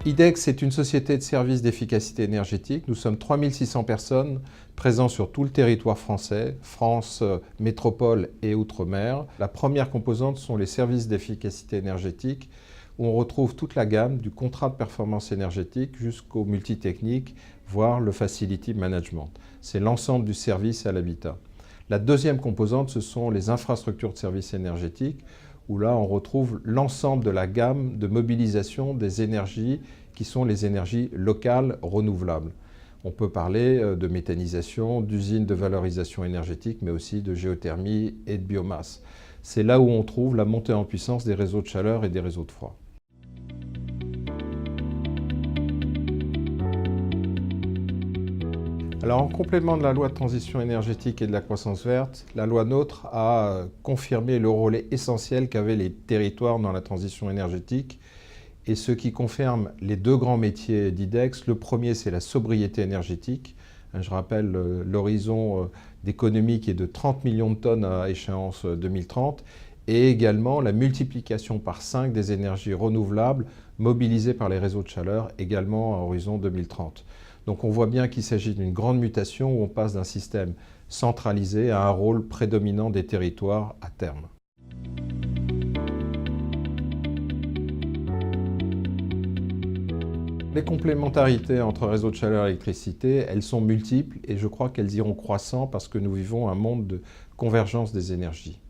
IDEX est une société de services d'efficacité énergétique. Nous sommes 3600 personnes présentes sur tout le territoire français, France, métropole et outre-mer. La première composante sont les services d'efficacité énergétique, où on retrouve toute la gamme du contrat de performance énergétique jusqu'au multitechnique, voire le facility management. C'est l'ensemble du service à l'habitat. La deuxième composante, ce sont les infrastructures de services énergétiques, où là on retrouve l'ensemble de la gamme de mobilisation des énergies qui sont les énergies locales renouvelables. On peut parler de méthanisation, d'usines de valorisation énergétique, mais aussi de géothermie et de biomasse. C'est là où on trouve la montée en puissance des réseaux de chaleur et des réseaux de froid. Alors, en complément de la loi de transition énergétique et de la croissance verte, la loi NOTRe a confirmé le rôle essentiel qu'avaient les territoires dans la transition énergétique, et ce qui confirme les deux grands métiers d'IDEX. Le premier, c'est la sobriété énergétique. Je rappelle l'horizon d'économie qui est de 30 millions de tonnes à échéance 2030, et également la multiplication par 5 des énergies renouvelables mobilisées par les réseaux de chaleur, également à horizon 2030. Donc on voit bien qu'il s'agit d'une grande mutation où on passe d'un système centralisé à un rôle prédominant des territoires à terme. Les complémentarités entre réseaux de chaleur et électricité, elles sont multiples et je crois qu'elles iront croissant parce que nous vivons un monde de convergence des énergies.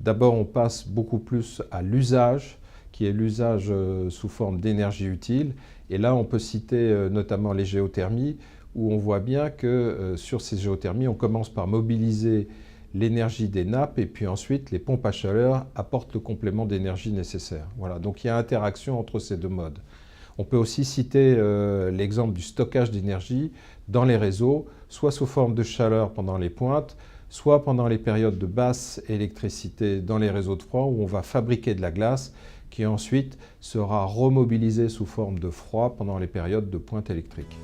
D'abord, on passe beaucoup plus à l'usage, qui est l'usage sous forme d'énergie utile. Et là, on peut citer notamment les géothermies, où on voit bien que sur ces géothermies, on commence par mobiliser l'énergie des nappes et puis ensuite, les pompes à chaleur apportent le complément d'énergie nécessaire. Voilà, donc il y a interaction entre ces deux modes. On peut aussi citer l'exemple du stockage d'énergie dans les réseaux, soit sous forme de chaleur pendant les pointes, soit pendant les périodes de basse électricité dans les réseaux de froid où on va fabriquer de la glace qui ensuite sera remobilisée sous forme de froid pendant les périodes de pointe électrique.